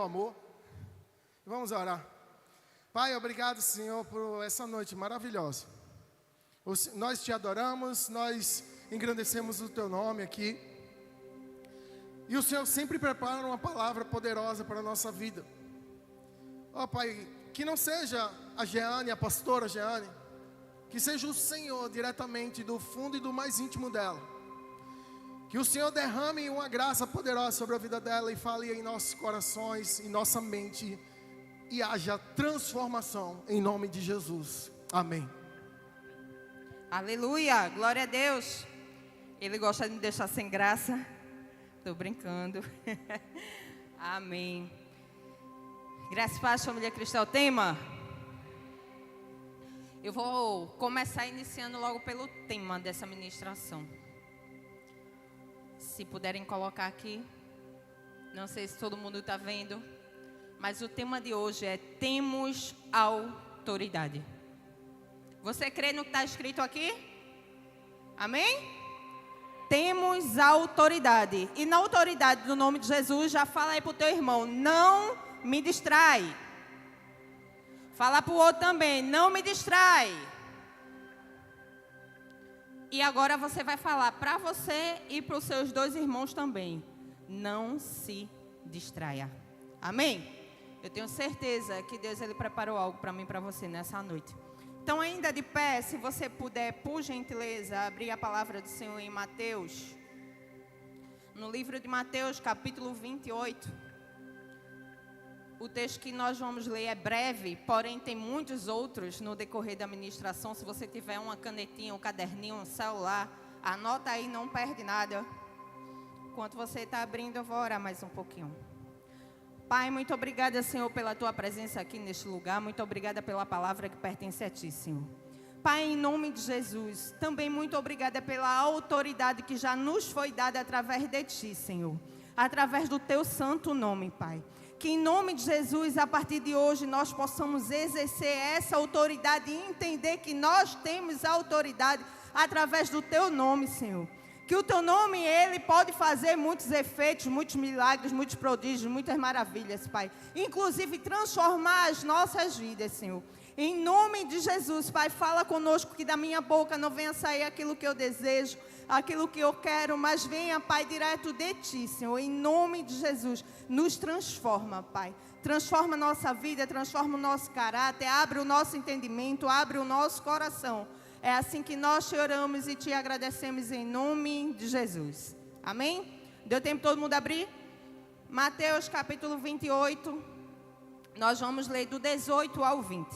meu amor. Vamos orar. Pai, obrigado, Senhor, por essa noite maravilhosa. Nós te adoramos, nós engrandecemos o teu nome aqui. E o Senhor sempre prepara uma palavra poderosa para a nossa vida. Ó Pai, que não seja a Jeane, a pastora Jeane, que seja o Senhor diretamente do fundo e do mais íntimo dela. Que o Senhor derrame uma graça poderosa sobre a vida dela e fale em nossos corações, em nossa mente, e haja transformação em nome de Jesus. Amém. Aleluia, glória a Deus. Ele gosta de me deixar sem graça. Estou brincando. Amém. Graças e paz, família cristã. O tema. Eu vou começar iniciando logo pelo tema dessa ministração. Se puderem colocar aqui. Não sei se todo mundo está vendo. Mas o tema de hoje é: temos autoridade. Você crê no que está escrito aqui? Amém? Temos autoridade. E na autoridade do nome de Jesus, já fala aí para o teu irmão: não me distrai. Fala para o outro também: não me distrai. E agora você vai falar para você e para os seus dois irmãos também: não se distraia. Amém? Eu tenho certeza que Deus ele preparou algo para mim e para você nessa noite. Então, ainda de pé, se você puder, por gentileza, abrir a palavra do Senhor em Mateus. No livro de Mateus, capítulo 28. O texto que nós vamos ler é breve, porém tem muitos outros no decorrer da ministração. Se você tiver uma canetinha, um caderninho, um celular, anota aí, não perde nada. Enquanto você está abrindo, eu vou orar mais um pouquinho. Pai, muito obrigada, Senhor, pela Tua presença aqui neste lugar. Muito obrigada pela palavra que pertence a Ti, Senhor. Pai, em nome de Jesus, também muito obrigada pela autoridade que já nos foi dada através de Ti, Senhor. Através do Teu santo nome, Pai. Que em nome de Jesus, a partir de hoje, nós possamos exercer essa autoridade e entender que nós temos autoridade através do Teu nome, Senhor. Que o Teu nome, Ele pode fazer muitos efeitos, muitos milagres, muitos prodígios, muitas maravilhas, Pai. Inclusive transformar as nossas vidas, Senhor. Em nome de Jesus, Pai, fala conosco que da minha boca não venha sair aquilo que eu desejo, aquilo que eu quero, mas venha, Pai, direto de Ti, Senhor. Em nome de Jesus, nos transforma, Pai. Transforma a nossa vida, transforma o nosso caráter, abre o nosso entendimento, abre o nosso coração. É assim que nós te oramos e te agradecemos em nome de Jesus. Amém? Deu tempo todo mundo abrir? Mateus capítulo 28. Nós vamos ler do 18 ao 20.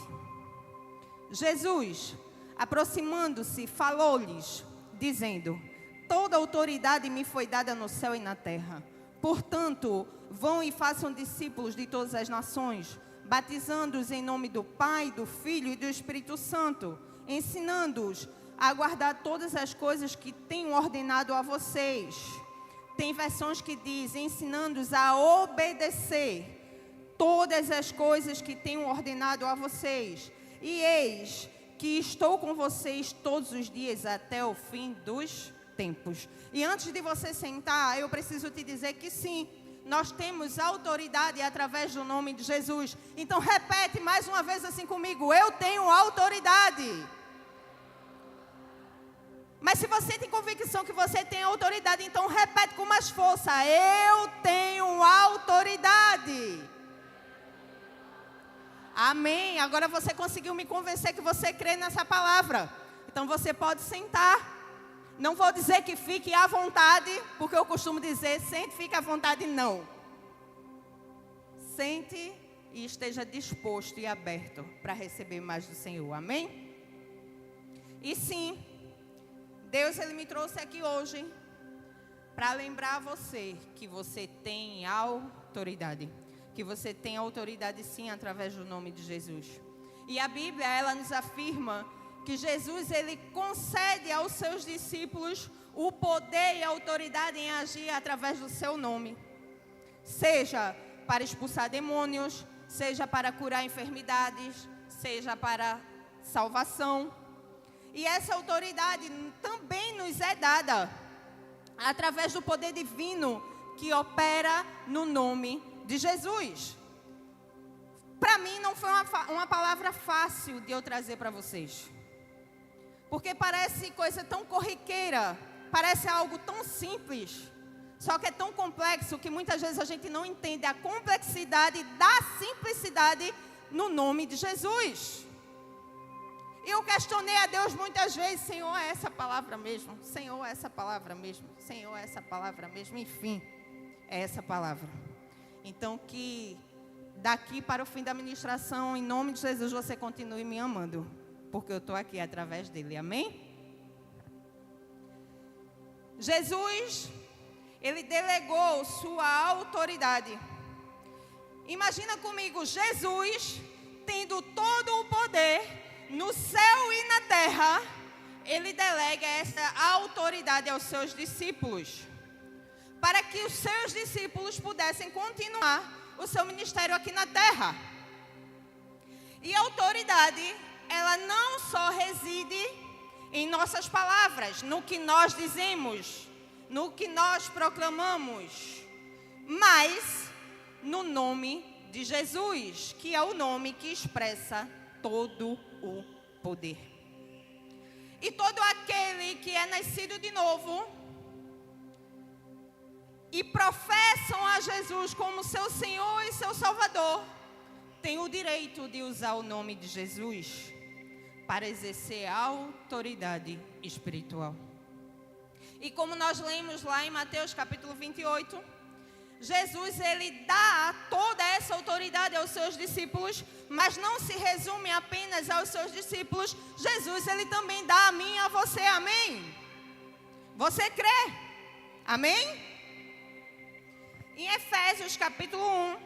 Jesus, aproximando-se, falou-lhes, dizendo: toda autoridade me foi dada no céu e na terra. Portanto, vão e façam discípulos de todas as nações, batizando-os em nome do Pai, do Filho e do Espírito Santo, ensinando-os a guardar todas as coisas que tenho ordenado a vocês. Tem versões que dizem, ensinando-os a obedecer todas as coisas que tenho ordenado a vocês. E eis que estou com vocês todos os dias até o fim dos tempos. E antes de você sentar, eu preciso te dizer que sim, nós temos autoridade através do nome de Jesus. Então repete mais uma vez assim comigo: eu tenho autoridade. Mas se você tem convicção que você tem autoridade, então repete com mais força: eu tenho autoridade. Amém. Agora você conseguiu me convencer que você crê nessa palavra. Então você pode sentar. Não vou dizer que fique à vontade, porque eu costumo dizer: sente, fique à vontade, não. Sente e esteja disposto e aberto para receber mais do Senhor. Amém? E sim, Deus ele me trouxe aqui hoje para lembrar você que você tem autoridade. Que você tem autoridade sim através do nome de Jesus. E a Bíblia ela nos afirma que Jesus ele concede aos seus discípulos o poder e a autoridade em agir através do seu nome. Seja para expulsar demônios, seja para curar enfermidades, seja para salvação. E essa autoridade também nos é dada através do poder divino que opera no nome de Jesus. Para mim não foi uma palavra fácil de eu trazer para vocês. Porque parece coisa tão corriqueira, parece algo tão simples, só que é tão complexo que muitas vezes a gente não entende a complexidade da simplicidade no nome de Jesus. E eu questionei a Deus muitas vezes: Senhor, é essa palavra mesmo? Senhor, é essa palavra mesmo? Senhor, é essa palavra mesmo? Enfim, é essa palavra. Então que daqui para o fim da ministração, em nome de Jesus, você continue me amando, porque eu estou aqui através dele, amém? Jesus, ele delegou sua autoridade. Imagina comigo, Jesus, tendo todo o poder no céu e na terra, ele delega essa autoridade aos seus discípulos, para que os seus discípulos pudessem continuar o seu ministério aqui na terra. E a autoridade, ela não só reside em nossas palavras, no que nós dizemos, no que nós proclamamos, mas no nome de Jesus, que é o nome que expressa todo o poder. E todo aquele que é nascido de novo e professam a Jesus como seu Senhor e seu Salvador, tem o direito de usar o nome de Jesus para exercer a autoridade espiritual. E como nós lemos lá em Mateus capítulo 28, Jesus, ele dá toda essa autoridade aos seus discípulos, mas não se resume apenas aos seus discípulos. Jesus, ele também dá a mim e a você, amém? Você crê? Amém? Em Efésios capítulo 1,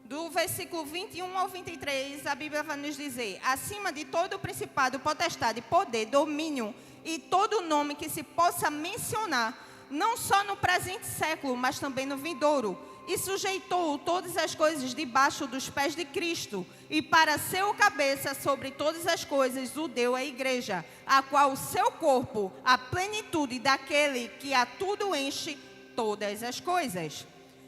do versículo 21 ao 23, a Bíblia vai nos dizer: acima de todo principado, potestade, poder, domínio e todo nome que se possa mencionar, não só no presente século, mas também no vindouro, e sujeitou todas as coisas debaixo dos pés de Cristo, e para ser o cabeça sobre todas as coisas o deu à igreja, a qual o seu corpo, a plenitude daquele que a tudo enche todas as coisas.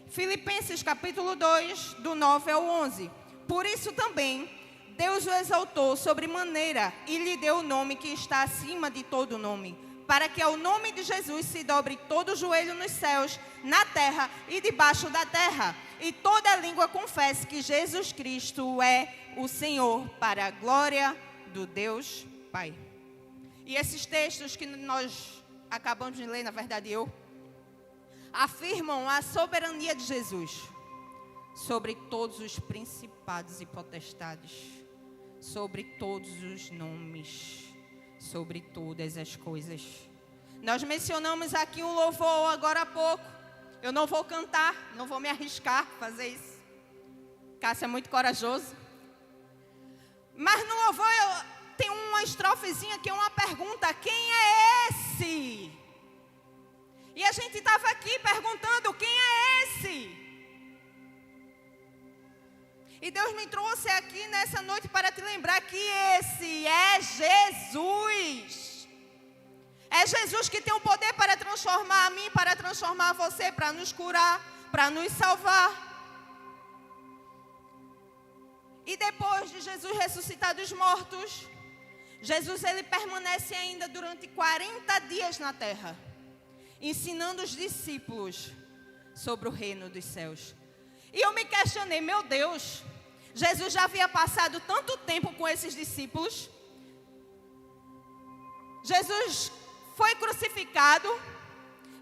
Filipenses capítulo 2, do 9 ao 11. Por isso também Deus o exaltou sobremaneira e lhe deu o nome que está acima de todo nome, para que ao nome de Jesus se dobre todo o joelho nos céus, na terra e debaixo da terra, e toda língua confesse que Jesus Cristo é o Senhor, para a glória do Deus Pai. E esses textos que nós acabamos de ler, na verdade afirmam a soberania de Jesus sobre todos os principados e potestades, sobre todos os nomes, sobre todas as coisas. Nós mencionamos aqui um louvor agora há pouco. Eu não vou cantar, não vou me arriscar a fazer isso. Cássio é muito corajoso. Mas no louvor tem uma estrofezinha que é uma pergunta: quem é esse? E a gente estava aqui perguntando: quem é esse? E Deus me trouxe aqui nessa noite para te lembrar que esse é Jesus. É Jesus que tem o poder para transformar a mim, para transformar você, para nos curar, para nos salvar. E depois de Jesus ressuscitar dos mortos, Jesus, ele permanece ainda durante 40 dias na terra, ensinando os discípulos sobre o reino dos céus. E eu me questionei: meu Deus, Jesus já havia passado tanto tempo com esses discípulos. Jesus foi crucificado,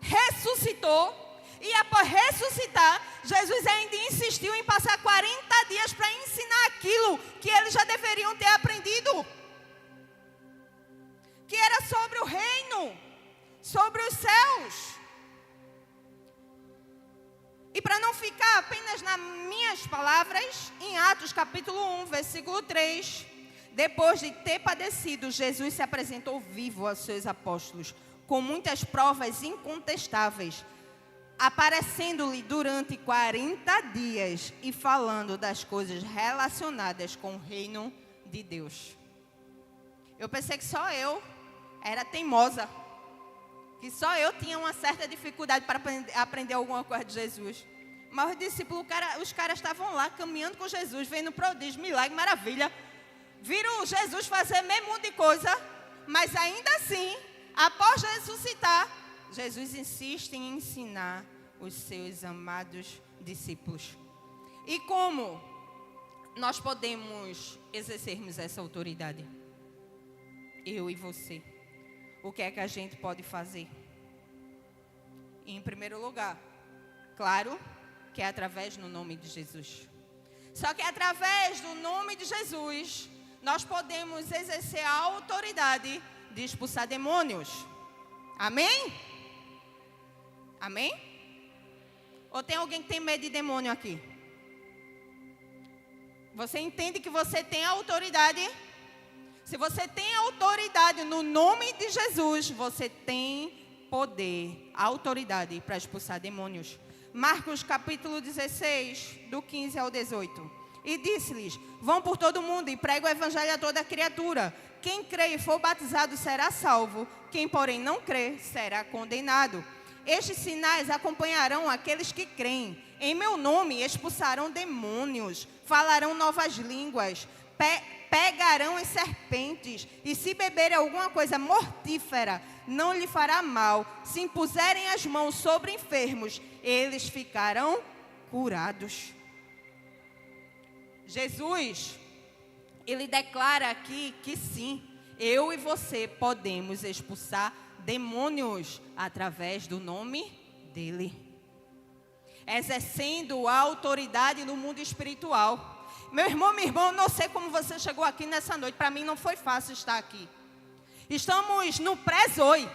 ressuscitou, e após ressuscitar, Jesus ainda insistiu em passar 40 dias para ensinar aquilo que eles já deveriam ter aprendido, que era sobre o reino, sobre os céus. E para não ficar apenas nas minhas palavras, em Atos capítulo 1, versículo 3, depois de ter padecido, Jesus se apresentou vivo aos seus apóstolos, com muitas provas incontestáveis, aparecendo-lhe durante 40 dias e falando das coisas relacionadas com o reino de Deus. Eu pensei que só eu era teimosa, que só eu tinha uma certa dificuldade para aprender alguma coisa de Jesus. Mas os discípulos, os caras estavam lá caminhando com Jesus, vendo prodígio, milagre, maravilha. Viram Jesus fazer meio mundo de coisa, mas ainda assim, após ressuscitar, Jesus insiste em ensinar os seus amados discípulos. E como nós podemos exercermos essa autoridade? Eu e você. O que é que a gente pode fazer? Em primeiro lugar, claro, que é através do nome de Jesus. Só que através do nome de Jesus, nós podemos exercer a autoridade de expulsar demônios. Amém? Amém? Ou tem alguém que tem medo de demônio aqui? Você entende que você tem autoridade? Se você tem autoridade no nome de Jesus, você tem poder, autoridade para expulsar demônios. Marcos capítulo 16, do 15 ao 18. E disse-lhes: vão por todo o mundo e pregam o evangelho a toda criatura. Quem crê e for batizado será salvo, quem porém não crê será condenado. Estes sinais acompanharão aqueles que creem. Em meu nome expulsarão demônios, falarão novas línguas, pegarão em serpentes, e se beberem alguma coisa mortífera, não lhe fará mal. Se impuserem as mãos sobre enfermos, eles ficarão curados. Jesus, ele declara aqui que sim, eu e você podemos expulsar demônios através do nome dele, exercendo a autoridade no mundo espiritual. Meu irmão, minha irmã, eu não sei como você chegou aqui nessa noite. Para mim não foi fácil estar aqui. Estamos no pré-zoe,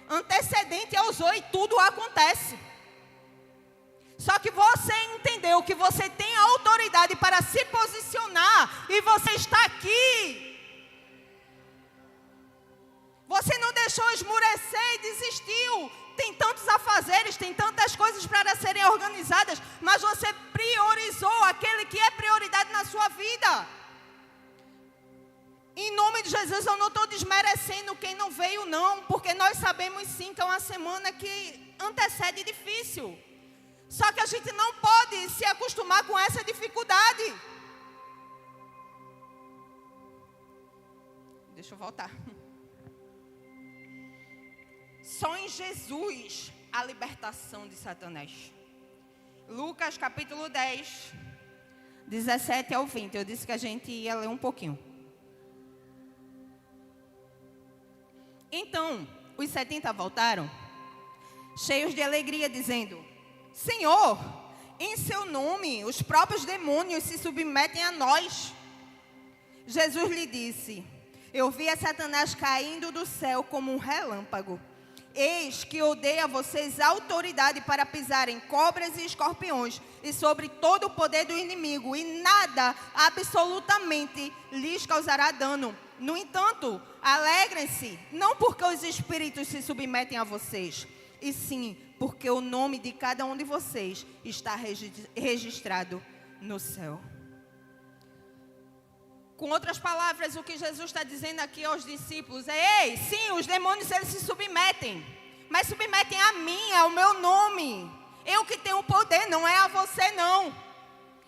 antecedente ao zoe, tudo acontece. Só que você entendeu que você tem autoridade para se posicionar e você está aqui. Você não deixou esmurecer e desistiu. Tem tantos afazeres, tem tantas coisas para serem organizadas, mas você priorizou aquele que é prioridade na sua vida. Em nome de Jesus, eu não estou desmerecendo quem não veio, não, porque nós sabemos sim que é uma semana que antecede difícil. Só que a gente não pode se acostumar com essa dificuldade. Deixa eu voltar. Só em Jesus a libertação de Satanás. Lucas capítulo 10, 17 ao 20. Eu disse que a gente ia ler um pouquinho. Então, os 70 voltaram, cheios de alegria, dizendo: Senhor, em seu nome os próprios demônios se submetem a nós. Jesus lhe disse: eu vi a Satanás caindo do céu como um relâmpago. Eis que eu dei a vocês autoridade para pisarem cobras e escorpiões e sobre todo o poder do inimigo, e nada absolutamente lhes causará dano. No entanto, alegrem-se, não porque os espíritos se submetem a vocês, e sim porque o nome de cada um de vocês está registrado no céu. Com outras palavras, o que Jesus está dizendo aqui aos discípulos é: ei, sim, os demônios eles se submetem, mas submetem a mim, ao meu nome. Eu que tenho o poder, não é a você não.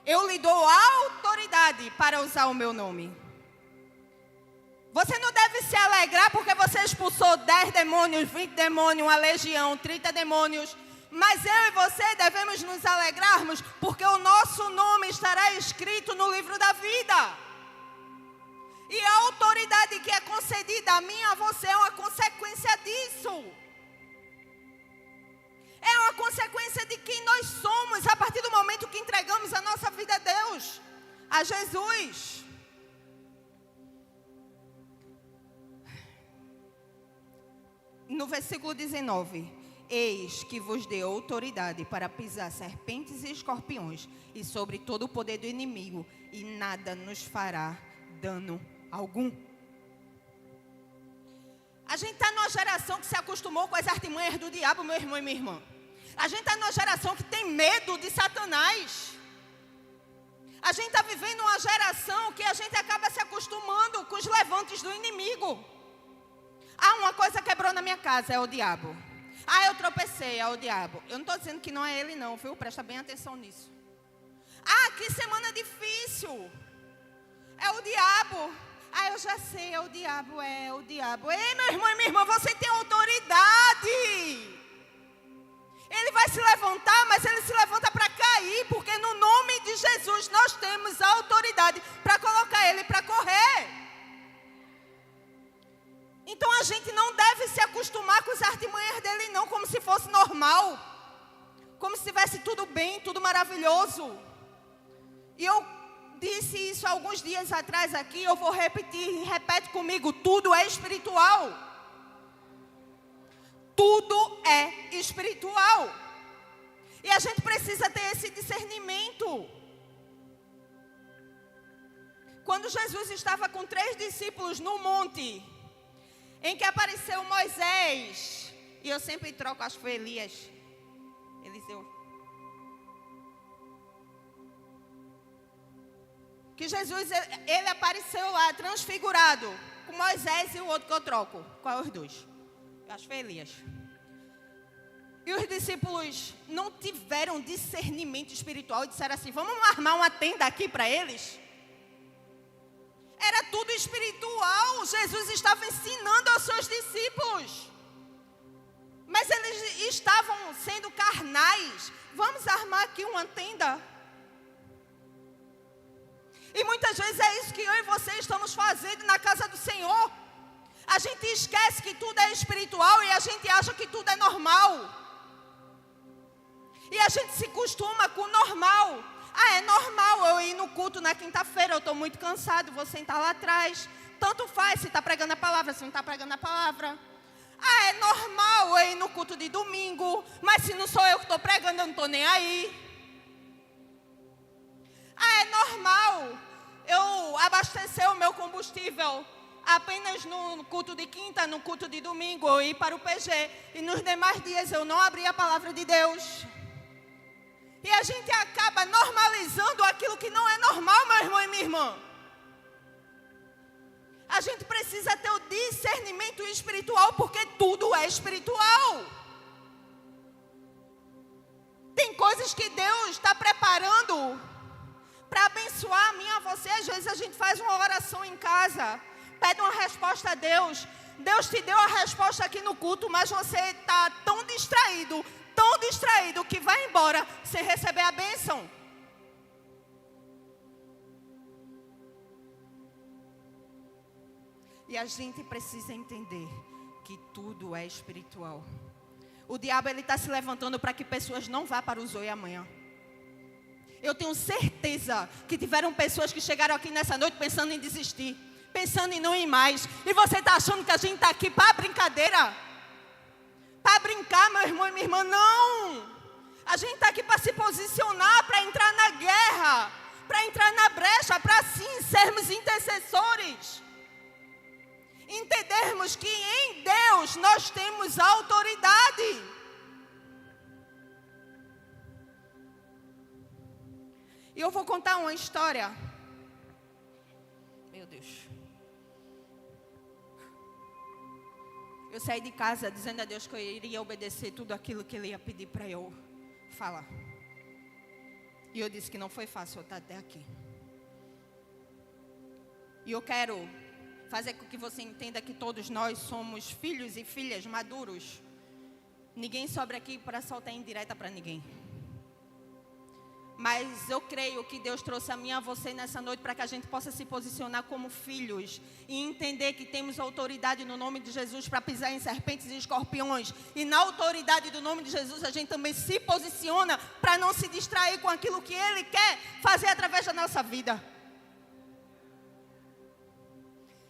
Eu lhe dou autoridade para usar o meu nome. Você não deve se alegrar porque você expulsou 10 demônios, 20 demônios, uma legião, 30 demônios. Mas eu e você devemos nos alegrarmos porque o nosso nome estará escrito no livro da vida. E a autoridade que é concedida a mim e a você é uma consequência disso. É uma consequência de quem nós somos a partir do momento que entregamos a nossa vida a Deus, a Jesus. No versículo 19: eis que vos dei autoridade para pisar serpentes e escorpiões e sobre todo o poder do inimigo, e nada nos fará dano algum. A gente está numa geração que se acostumou com as artimanhas do diabo, meu irmão e minha irmã. A gente está numa geração que tem medo de Satanás. A gente está vivendo uma geração que a gente acaba se acostumando com os levantes do inimigo. Ah, uma coisa quebrou na minha casa, é o diabo. Ah, eu tropecei, é o diabo. Eu não estou dizendo que não é ele não, viu? Presta bem atenção nisso. Ah, que semana difícil. É o diabo. Ah, eu já sei, é o diabo, é o diabo. Ei, meu irmão e minha irmã, você tem autoridade. Ele vai se levantar, mas ele se levanta para cair, porque no nome de Jesus nós temos a autoridade para colocar ele para correr. Então a gente não deve se acostumar com os artimanhas dele não, como se fosse normal. Como se estivesse tudo bem, tudo maravilhoso. E eu disse isso alguns dias atrás aqui, eu vou repetir, repete comigo, tudo é espiritual. Tudo é espiritual. E a gente precisa ter esse discernimento. Quando Jesus estava com 3 discípulos no monte, em que apareceu Moisés, e eu sempre troco, acho que foi Eliseu. Que Jesus, ele apareceu lá, transfigurado, com Moisés e o outro que eu troco. Qual é os dois? Eu acho que foi Elias. E os discípulos não tiveram discernimento espiritual e disseram assim, vamos armar uma tenda aqui para eles? Era tudo espiritual. Jesus estava ensinando aos seus discípulos. Mas eles estavam sendo carnais. Vamos armar aqui uma tenda? E muitas vezes é isso que eu e você estamos fazendo na casa do Senhor. A gente esquece que tudo é espiritual e a gente acha que tudo é normal. E a gente se costuma com o normal. Ah, é normal eu ir no culto na quinta-feira, eu estou muito cansado, vou sentar lá atrás. Tanto faz se está pregando a palavra, se não está pregando a palavra. Ah, é normal eu ir no culto de domingo, mas se não sou eu que estou pregando, eu não estou nem aí. Ah, é normal eu abastecer o meu combustível apenas no culto de quinta, no culto de domingo, eu ir para o PG. E nos demais dias eu não abrir a palavra de Deus. E a gente acaba normalizando aquilo que não é normal, meu irmão e minha irmã. A gente precisa ter o discernimento espiritual, porque tudo é espiritual. Tem coisas que Deus está preparando para abençoar a mim e a você. Às vezes a gente faz uma oração em casa, pede uma resposta a Deus. Deus te deu a resposta aqui no culto, mas você está tão distraído que vai embora sem receber a bênção. E a gente precisa entender que tudo é espiritual. O diabo ele está se levantando para que pessoas não vá para o Zoe amanhã. Eu tenho certeza que tiveram pessoas que chegaram aqui nessa noite pensando em desistir, pensando em não ir mais. E você está achando que a gente está aqui para brincadeira? Para brincar, meu irmão e minha irmã? Não! A gente está aqui para se posicionar, para entrar na guerra, para entrar na brecha, para sim sermos intercessores. Entendermos que em Deus nós temos autoridade. E eu vou contar uma história. Meu Deus. Eu saí de casa dizendo a Deus que eu iria obedecer tudo aquilo que Ele ia pedir para eu falar. E eu disse que não foi fácil eu estar até aqui. E eu quero fazer com que você entenda que todos nós somos filhos e filhas maduros. Ninguém sobra aqui para soltar indireta para ninguém. Mas eu creio que Deus trouxe a mim e a você nessa noite para que a gente possa se posicionar como filhos e entender que temos autoridade no nome de Jesus para pisar em serpentes e escorpiões. E na autoridade do nome de Jesus a gente também se posiciona para não se distrair com aquilo que Ele quer fazer através da nossa vida.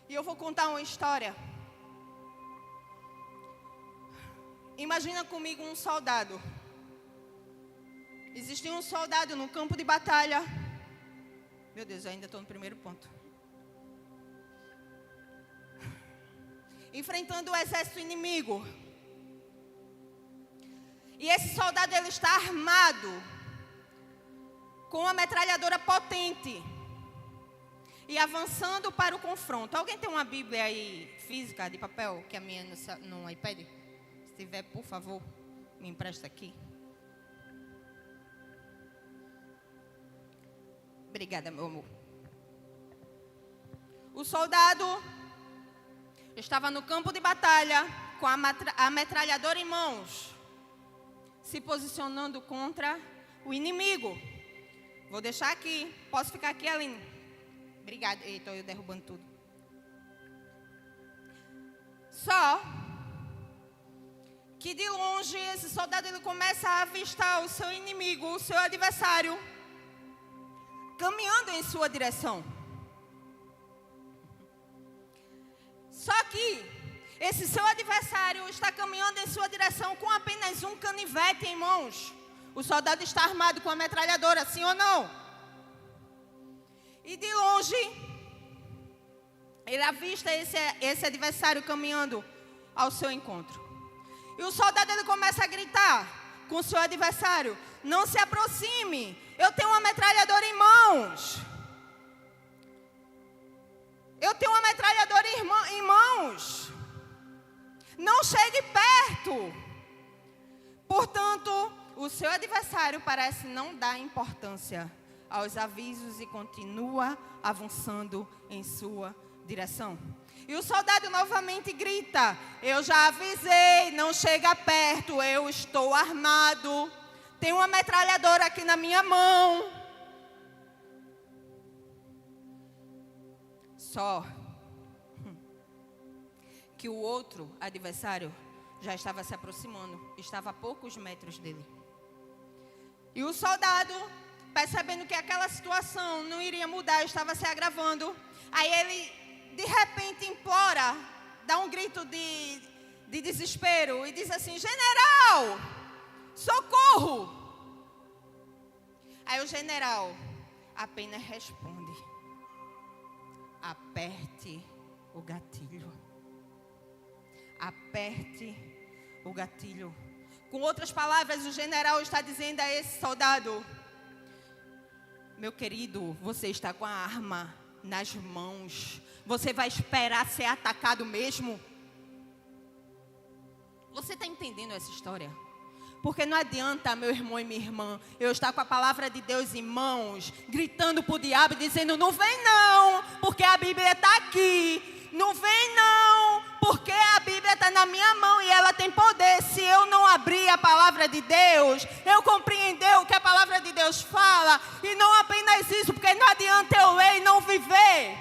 E eu vou contar uma história. Imagina comigo um soldado. Existia um soldado no campo de batalha. Meu Deus, eu ainda estou no primeiro ponto. Enfrentando o exército inimigo. E esse soldado, ele está armado com uma metralhadora potente. E avançando para o confronto. Alguém tem uma Bíblia aí física, de papel, que a minha no iPad? Se tiver, por favor, me empresta aqui. Obrigada, meu amor. O soldado estava no campo de batalha com a metralhadora em mãos, se posicionando contra o inimigo. Vou deixar aqui. Posso ficar aqui, Aline? Obrigada. Eita, eu derrubando tudo. Só que de longe esse soldado ele começa a avistar o seu inimigo, o seu adversário, caminhando em sua direção. Só que esse seu adversário está caminhando em sua direção com apenas um canivete em mãos. O soldado está armado com a metralhadora, sim ou não? E de longe, ele avista esse adversário caminhando ao seu encontro. E o soldado ele começa a gritar com o seu adversário: não se aproxime, eu tenho uma metralhadora em mãos. Eu tenho uma metralhadora em mãos. Não chegue perto. Portanto, o seu adversário parece não dar importância aos avisos e continua avançando em sua direção. E o soldado novamente grita: eu já avisei, não chega perto, eu estou armado. Tenho uma metralhadora aqui na minha mão. Só que o outro adversário já estava se aproximando, estava a poucos metros dele. E o soldado, percebendo que aquela situação não iria mudar, estava se agravando, aí ele de repente implora, dá um grito de desespero e diz assim: general, socorro! Aí o general apenas responde: aperte o gatilho. Aperte o gatilho. Com outras palavras, o general está dizendo a esse soldado: meu querido, você está com a arma nas mãos. Você vai esperar ser atacado mesmo? Você está entendendo essa história? Porque não adianta, meu irmão e minha irmã, eu estar com a palavra de Deus em mãos, gritando para o diabo, dizendo: não vem não, porque a Bíblia está aqui. Não vem não, porque a Bíblia está na minha mão e ela tem poder. Se eu não abrir a palavra de Deus, eu compreender o que a palavra de Deus fala. E não apenas isso, porque não adianta eu ler e não viver.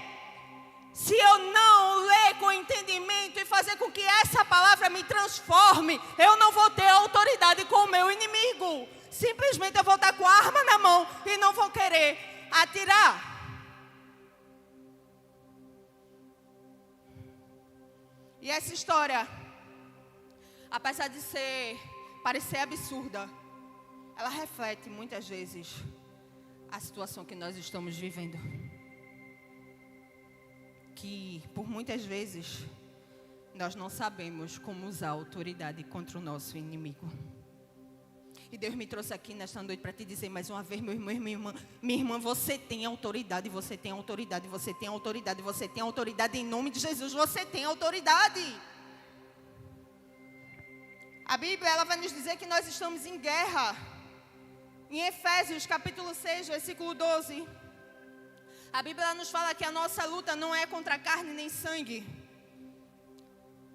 Se eu não ler com entendimento e fazer com que essa palavra me transforme, eu não vou ter autoridade com o meu inimigo. Simplesmente eu vou estar com a arma na mão e não vou querer atirar. E essa história, apesar de parecer absurda, ela reflete muitas vezes a situação que nós estamos vivendo. Que por muitas vezes nós não sabemos como usar a autoridade contra o nosso inimigo. E Deus me trouxe aqui nesta noite para te dizer mais uma vez, meu irmão, minha irmã, você tem autoridade, você tem autoridade, você tem autoridade, você tem autoridade em nome de Jesus, você tem autoridade. A Bíblia, ela vai nos dizer que nós estamos em guerra. Em Efésios, capítulo 6, versículo 12. A Bíblia nos fala que a nossa luta não é contra carne nem sangue,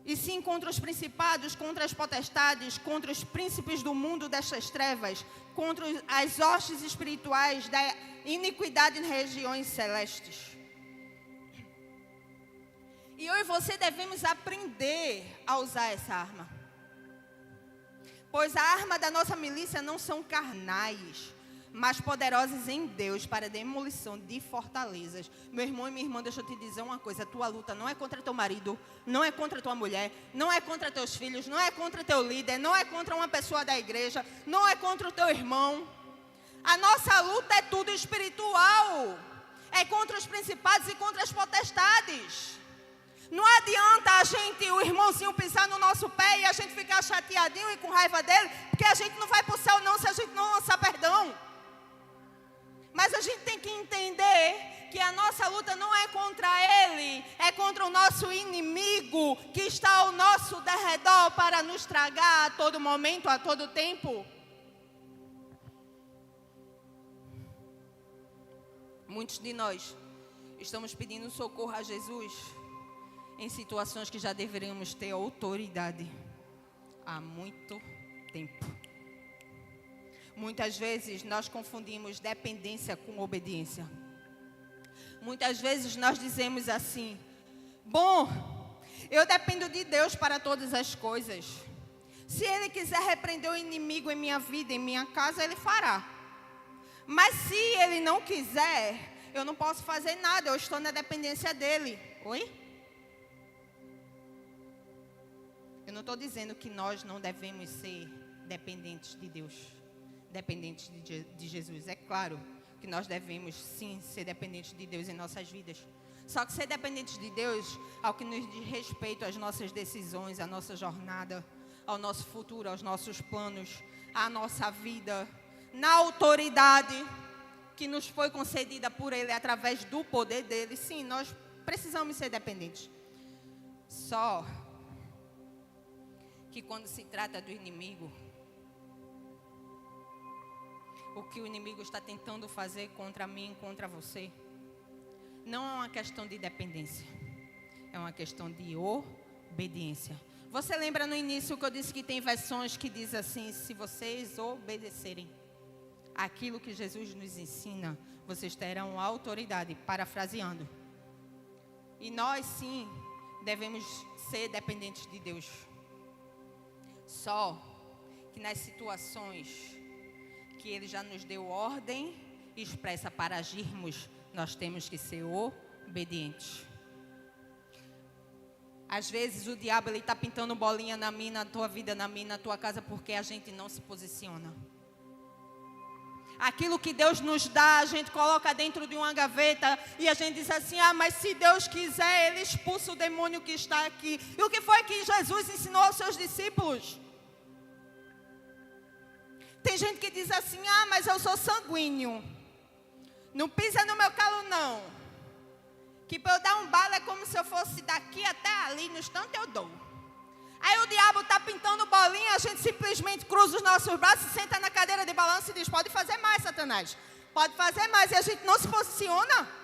e sim contra os principados, contra as potestades, contra os príncipes do mundo destas trevas, contra as hostes espirituais da iniquidade em regiões celestes. E eu e você devemos aprender a usar essa arma. Pois a arma da nossa milícia não são carnais, mas poderosas em Deus para a demolição de fortalezas. Meu irmão e minha irmã, deixa eu te dizer uma coisa: a tua luta não é contra teu marido, não é contra tua mulher, não é contra teus filhos, não é contra teu líder, não é contra uma pessoa da igreja, não é contra o teu irmão. A nossa luta é tudo espiritual, é contra os principados e contra as potestades. Não adianta o irmãozinho pisar no nosso pé e a gente ficar chateadinho e com raiva dele, porque a gente não vai para o céu não se a gente não lançar perdão. Mas a gente tem que entender que a nossa luta não é contra ele, é contra o nosso inimigo que está ao nosso derredor para nos tragar a todo momento, a todo tempo? Muitos de nós estamos pedindo socorro a Jesus em situações que já deveríamos ter autoridade há muito tempo. Muitas vezes nós confundimos dependência com obediência. Muitas vezes nós dizemos assim: bom, eu dependo de Deus para todas as coisas. Se Ele quiser repreender o inimigo em minha vida, em minha casa, Ele fará. Mas se Ele não quiser, eu não posso fazer nada, eu estou na dependência dEle. Oi? Eu não estou dizendo que nós não devemos ser dependentes de Deus, dependentes de Jesus. É claro que nós devemos sim ser dependentes de Deus em nossas vidas. Só que ser dependentes de Deus, ao que nos diz respeito às nossas decisões, à nossa jornada, ao nosso futuro, aos nossos planos, à nossa vida, na autoridade que nos foi concedida por Ele através do poder dEle, sim, nós precisamos ser dependentes. Só que quando se trata do inimigo, o que o inimigo está tentando fazer contra mim, contra você, não é uma questão de dependência, é uma questão de obediência. Você lembra no início que eu disse que tem versões que diz assim: se vocês obedecerem aquilo que Jesus nos ensina, vocês terão autoridade, parafraseando. E nós sim devemos ser dependentes de Deus. Só que nas situações que Ele já nos deu ordem expressa para agirmos, nós temos que ser obedientes. Às vezes o diabo está pintando bolinha na minha, na tua vida, na minha, na tua casa, porque a gente não se posiciona. Aquilo que Deus nos dá, a gente coloca dentro de uma gaveta e a gente diz assim: ah, mas se Deus quiser, Ele expulsa o demônio que está aqui. E o que foi que Jesus ensinou aos seus discípulos? Tem gente que diz assim: ah, mas eu sou sanguíneo, não pisa no meu calo não, que para eu dar um bala é como se eu fosse daqui até ali, no instante eu dou. Aí o diabo está pintando bolinha, a gente simplesmente cruza os nossos braços, senta na cadeira de balanço e diz: pode fazer mais, Satanás, pode fazer mais, e a gente não se posiciona.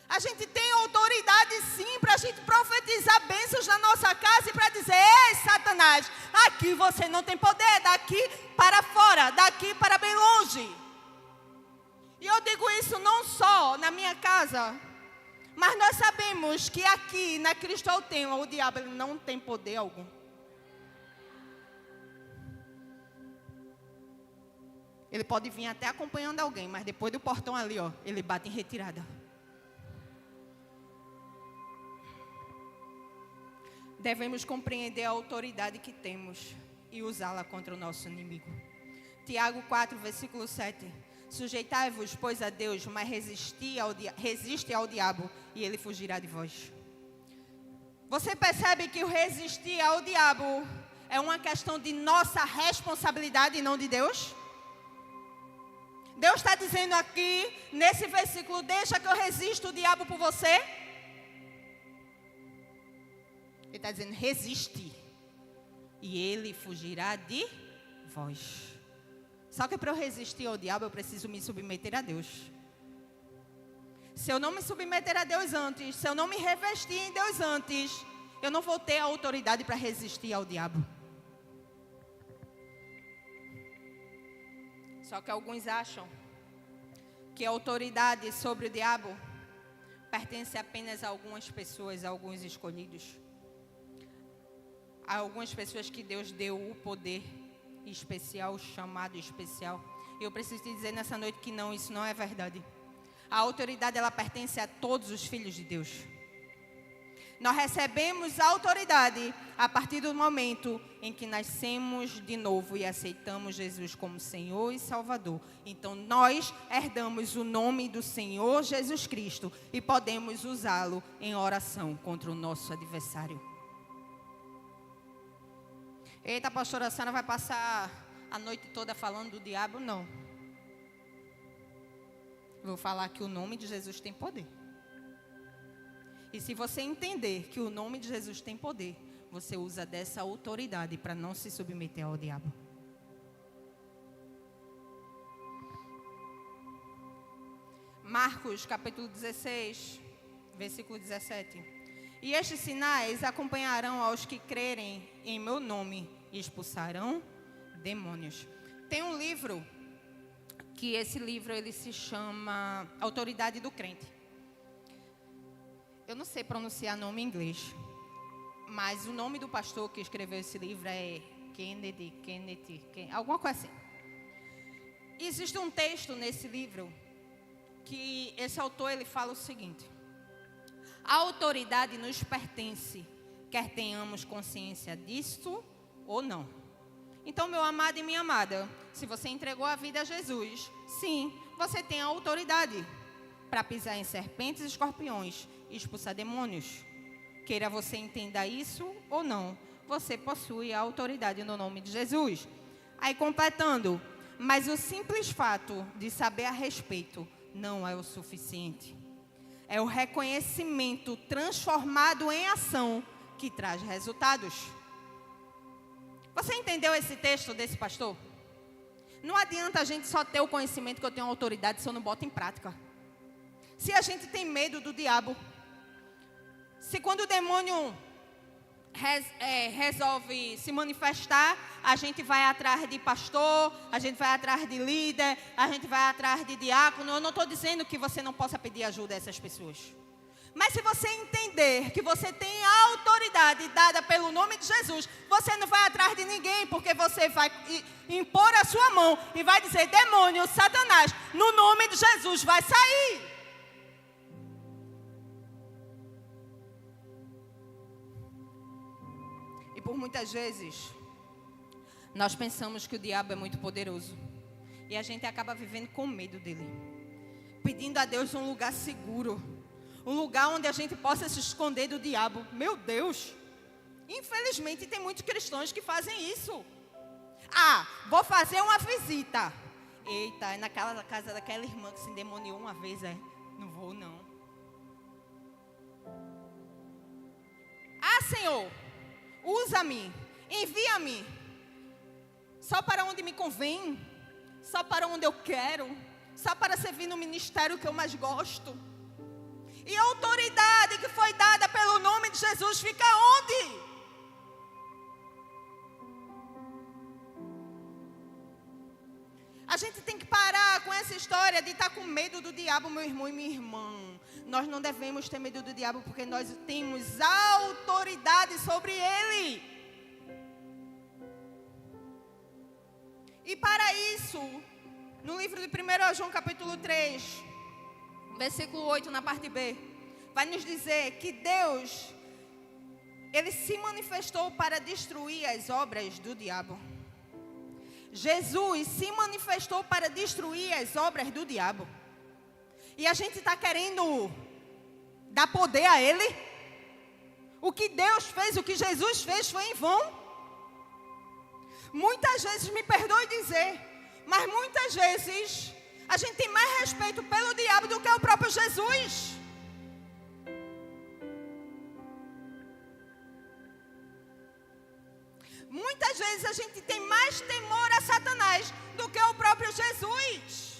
A gente tem autoridade sim para a gente profetizar bênçãos na nossa casa e para dizer: ei, Satanás, aqui você não tem poder, daqui para fora, daqui para bem longe. E eu digo isso não só na minha casa, mas nós sabemos que aqui na Cristo ao Templo, o diabo ele não tem poder algum. Ele pode vir até acompanhando alguém, mas depois do portão ali, ó, ele bate em retirada. Devemos compreender a autoridade que temos e usá-la contra o nosso inimigo. Tiago 4, versículo 7. Sujeitai-vos, pois, a Deus, mas resiste ao diabo e ele fugirá de vós. Você percebe que o resistir ao diabo é uma questão de nossa responsabilidade e não de Deus? Deus está dizendo aqui, nesse versículo: deixa que eu resisto o diabo por você. Ele está dizendo: resiste e ele fugirá de vós. Só que para eu resistir ao diabo, eu preciso me submeter a Deus. Se eu não me submeter a Deus antes, se eu não me revestir em Deus antes, eu não vou ter a autoridade para resistir ao diabo. Só que alguns acham que a autoridade sobre o diabo pertence apenas a algumas pessoas, a alguns escolhidos. Há algumas pessoas que Deus deu o poder especial, o chamado especial. E eu preciso te dizer nessa noite que não, isso não é verdade. A autoridade, ela pertence a todos os filhos de Deus. Nós recebemos a autoridade a partir do momento em que nascemos de novo e aceitamos Jesus como Senhor e Salvador. Então nós herdamos o nome do Senhor Jesus Cristo e podemos usá-lo em oração contra o nosso adversário. Eita, pastora, a senhora vai passar a noite toda falando do diabo? Não. Vou falar que o nome de Jesus tem poder. E se você entender que o nome de Jesus tem poder, você usa dessa autoridade para não se submeter ao diabo. Marcos, capítulo 16, versículo 17. E estes sinais acompanharão aos que crerem em meu nome e expulsarão demônios. Tem um livro, que esse livro ele se chama Autoridade do Crente. Eu não sei pronunciar nome em inglês, mas o nome do pastor que escreveu esse livro é Kennedy, alguma coisa assim. Existe um texto nesse livro que esse autor ele fala o seguinte: a autoridade nos pertence, quer tenhamos consciência disso ou não. Então, meu amado e minha amada, se você entregou a vida a Jesus, sim, você tem a autoridade para pisar em serpentes e escorpiões e expulsar demônios. Queira você entenda isso ou não, você possui a autoridade no nome de Jesus. Aí completando, mas o simples fato de saber a respeito não é o suficiente. É o reconhecimento transformado em ação que traz resultados. Você entendeu esse texto desse pastor? Não adianta a gente só ter o conhecimento que eu tenho autoridade se eu não boto em prática. Se a gente tem medo do diabo, se quando o demônio resolve se manifestar, a gente vai atrás de pastor, a gente vai atrás de líder, a gente vai atrás de diácono. Eu não estou dizendo que você não possa pedir ajuda a essas pessoas. Mas se você entender que você tem a autoridade dada pelo nome de Jesus, você não vai atrás de ninguém, porque você vai impor a sua mão e vai dizer: demônio, Satanás, no nome de Jesus vai sair. E por muitas vezes, nós pensamos que o diabo é muito poderoso. E a gente acaba vivendo com medo dele. Pedindo a Deus um lugar seguro. Um lugar onde a gente possa se esconder do diabo. Meu Deus! Infelizmente, tem muitos cristãos que fazem isso. Ah, vou fazer uma visita. Eita, é naquela casa daquela irmã que se endemoniou uma vez, é? Não vou, não. Ah, Senhor, usa-me, envia-me. Só para onde me convém. Só para onde eu quero. Só para servir no ministério que eu mais gosto. E a autoridade que foi dada pelo nome de Jesus fica onde? A gente tem que parar com essa história de estar com medo do diabo, meu irmão e minha irmã. Nós não devemos ter medo do diabo, porque nós temos autoridade sobre ele. E para isso, no livro de 1 João capítulo 3, versículo 8, na parte B, vai nos dizer que Deus, ele se manifestou para destruir as obras do diabo. Jesus se manifestou para destruir as obras do diabo. E a gente está querendo dar poder a ele? O que Deus fez, o que Jesus fez foi em vão. Muitas vezes, me perdoe dizer, mas muitas vezes a gente tem mais respeito pelo diabo do que o próprio Jesus. Muitas vezes a gente tem mais temor a Satanás do que o próprio Jesus.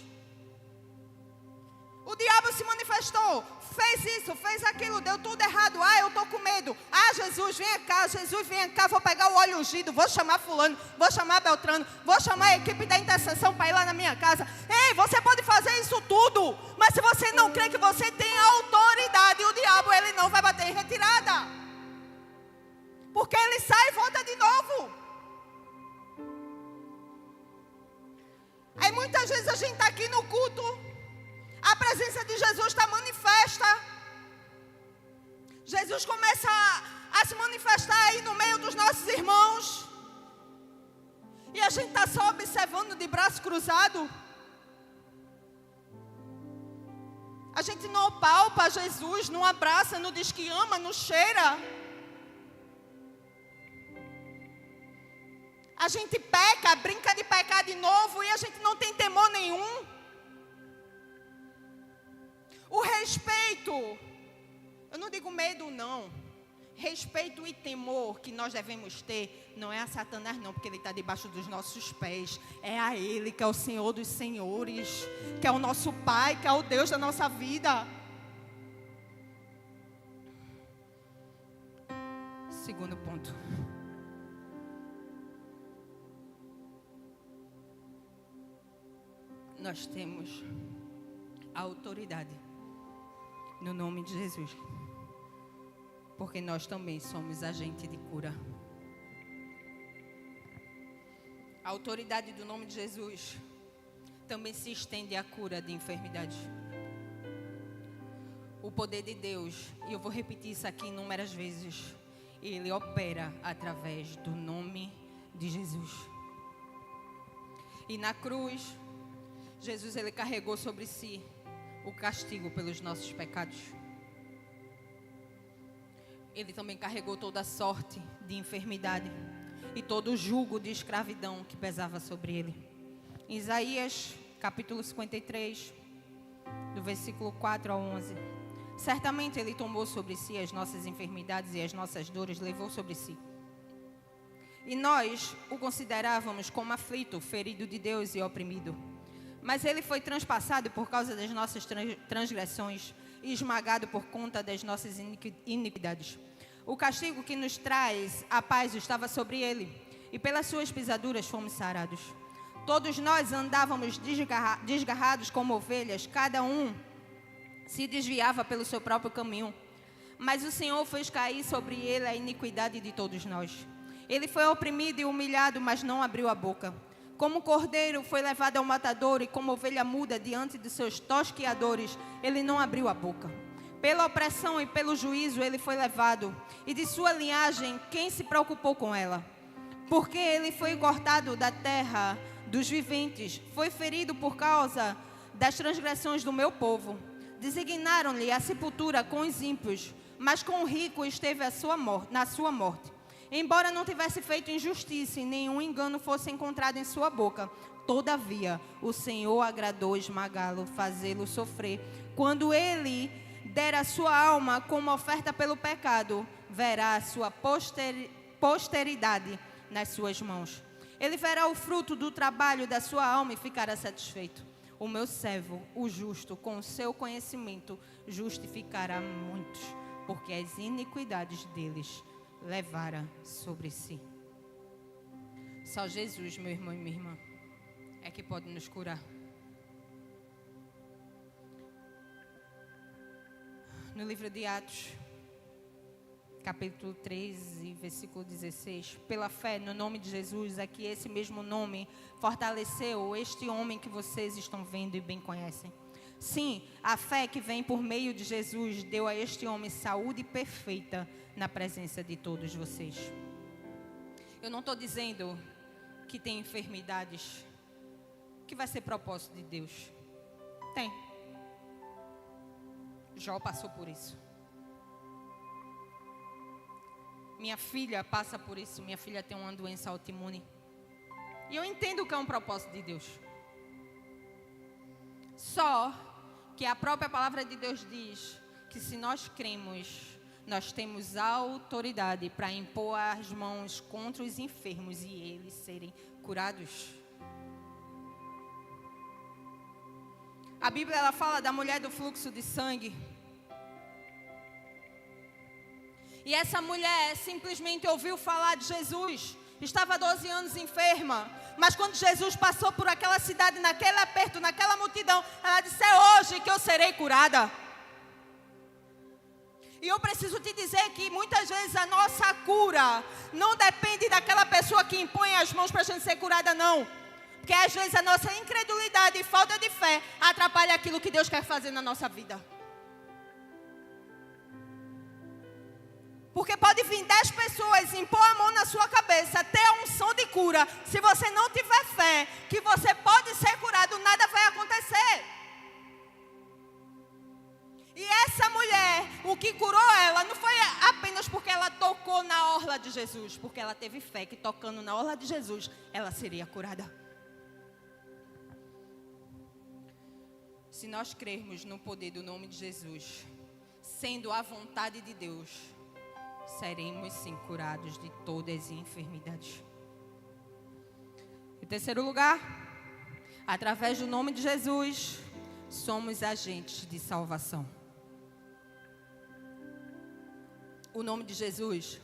O diabo se manifestou, fez isso, fez aquilo, deu tudo errado. Ah, eu estou com medo. Ah, Jesus, vem cá, Jesus, vem cá, vou pegar o óleo ungido, vou chamar fulano, vou chamar Beltrano, vou chamar a equipe da intercessão para ir lá na minha casa. Ei, você pode fazer isso tudo, mas se você não crê que você tem autoridade, o diabo, ele não vai bater em retirada. Porque ele sai e volta de novo. Aí muitas vezes a gente está aqui no culto, a presença de Jesus está manifesta. Jesus começa a se manifestar aí no meio dos nossos irmãos. E a gente está só observando de braço cruzado. A gente não palpa Jesus, não abraça, não diz que ama, não cheira. A gente peca, brinca de pecar de novo e a gente não tem temor nenhum. eu não digo medo não, respeito e temor que nós devemos ter, não é a Satanás não, porque ele está debaixo dos nossos pés, é a Ele, que é o Senhor dos senhores, que é o nosso Pai, que é o Deus da nossa vida. Segundo ponto. Nós temos a autoridade no nome de Jesus, porque nós também somos agente de cura. A autoridade do nome de Jesus também se estende à cura de enfermidades. O poder de Deus, e eu vou repetir isso aqui inúmeras vezes, Ele opera através do nome de Jesus. E na cruz, Jesus, Ele carregou sobre si o castigo pelos nossos pecados. Ele também carregou toda a sorte de enfermidade e todo o jugo de escravidão que pesava sobre Ele. Em Isaías, capítulo 53, do versículo 4 ao 11. Certamente Ele tomou sobre si as nossas enfermidades e as nossas dores levou sobre si. E nós o considerávamos como aflito, ferido de Deus e oprimido. Mas Ele foi transpassado por causa das nossas transgressões e esmagado por conta das nossas iniquidades. O castigo que nos traz a paz estava sobre Ele, e pelas suas pisaduras fomos sarados. Todos nós andávamos desgarrados como ovelhas, cada um se desviava pelo seu próprio caminho. Mas o Senhor fez cair sobre Ele a iniquidade de todos nós. Ele foi oprimido e humilhado, mas não abriu a boca. Como cordeiro foi levado ao matadouro, e como ovelha muda diante de seus tosqueadores, Ele não abriu a boca. Pela opressão e pelo juízo Ele foi levado, e de sua linhagem quem se preocupou com ela? Porque Ele foi cortado da terra dos viventes, foi ferido por causa das transgressões do meu povo. Designaram-lhe a sepultura com os ímpios, mas com o rico esteve na sua morte. Embora não tivesse feito injustiça e nenhum engano fosse encontrado em sua boca, todavia o Senhor agradou esmagá-lo, fazê-lo sofrer. Quando Ele der a sua alma como oferta pelo pecado, verá a sua posteridade nas suas mãos. Ele verá o fruto do trabalho da sua alma e ficará satisfeito. O meu servo, o justo, com o seu conhecimento, justificará muitos, porque as iniquidades deles levara sobre si. Só Jesus, meu irmão e minha irmã, é que pode nos curar. No livro de Atos, capítulo 13, versículo 16. Pela fé no nome de Jesus, é que esse mesmo nome fortaleceu este homem que vocês estão vendo e bem conhecem. Sim, a fé que vem por meio de Jesus deu a este homem saúde perfeita na presença de todos vocês. Eu não estou dizendo que tem enfermidades que vai ser propósito de Deus. Tem. Jó passou por isso. Minha filha passa por isso. Minha filha tem uma doença autoimune. E eu entendo que é um propósito de Deus. Só que a própria palavra de Deus diz que se nós cremos, nós temos autoridade para impor as mãos contra os enfermos e eles serem curados. A Bíblia ela fala da mulher do fluxo de sangue. E essa mulher simplesmente ouviu falar de Jesus. Estava 12 anos enferma. Mas quando Jesus passou por aquela cidade, naquele aperto, naquela multidão, ela disse: é hoje que eu serei curada. E eu preciso te dizer que muitas vezes a nossa cura não depende daquela pessoa que impõe as mãos para a gente ser curada, não. Porque às vezes a nossa incredulidade e falta de fé atrapalha aquilo que Deus quer fazer na nossa vida. Porque pode vir 10 pessoas impor a mão na sua cabeça, ter a unção de cura. Se você não tiver fé que você pode ser curado, nada vai acontecer. E essa mulher, o que curou ela não foi apenas porque ela tocou na orla de Jesus, porque ela teve fé que tocando na orla de Jesus, ela seria curada. Se nós crermos no poder do nome de Jesus, sendo a vontade de Deus, seremos sim curados de todas as enfermidades. Em terceiro lugar, através do nome de Jesus, somos agentes de salvação. O nome de Jesus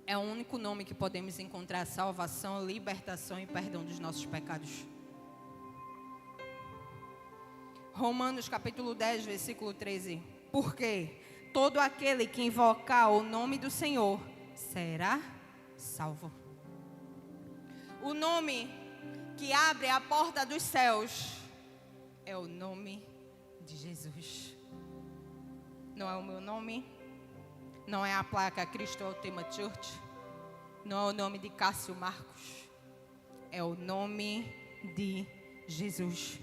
é o único nome que podemos encontrar salvação, libertação e perdão dos nossos pecados. Romanos capítulo 10, versículo 13. Porque todo aquele que invocar o nome do Senhor será salvo. O nome que abre a porta dos céus é o nome de Jesus. Não é o meu nome, não é a placa Cristo Ultima Church, não é o nome de Cássio Marcos, é o nome de Jesus.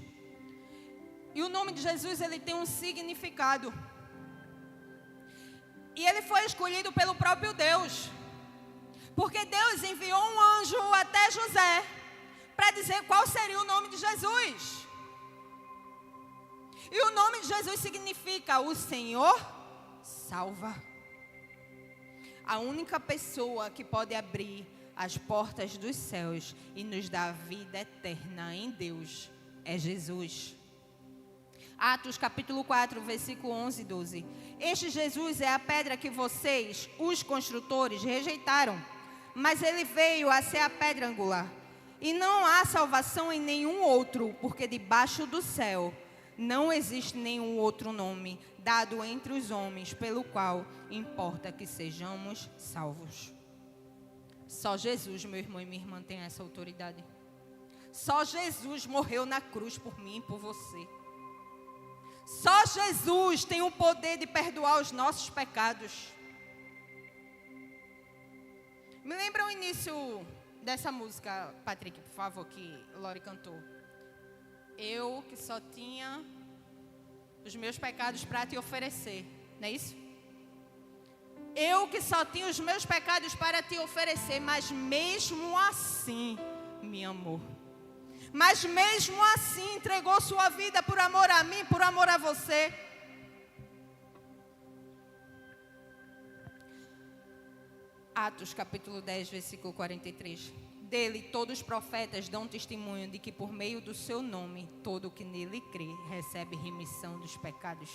E o nome de Jesus, ele tem um significado. E ele foi escolhido pelo próprio Deus. Porque Deus enviou um anjo até José para dizer qual seria o nome de Jesus. E o nome de Jesus significa: o Senhor salva. A única pessoa que pode abrir as portas dos céus e nos dar vida eterna em Deus é Jesus. Atos capítulo 4, versículo 11 e 12. Este Jesus é a pedra que vocês, os construtores, rejeitaram, mas ele veio a ser a pedra angular. E não há salvação em nenhum outro, porque debaixo do céu não existe nenhum outro nome dado entre os homens pelo qual importa que sejamos salvos. Só Jesus, meu irmão e minha irmã, tem essa autoridade. Só Jesus morreu na cruz por mim e por você. Só Jesus tem o poder de perdoar os nossos pecados. Me lembra o início dessa música, Patrick, por favor, que Lori cantou. Eu que só tinha os meus pecados para te oferecer, não é isso? Eu que só tinha os meus pecados para te oferecer, mas mesmo assim me amou. Mas mesmo assim entregou sua vida por amor a mim, por amor a você. Atos capítulo 10, versículo 43. Dele todos os profetas dão testemunho de que por meio do seu nome, todo o que nele crê recebe remissão dos pecados.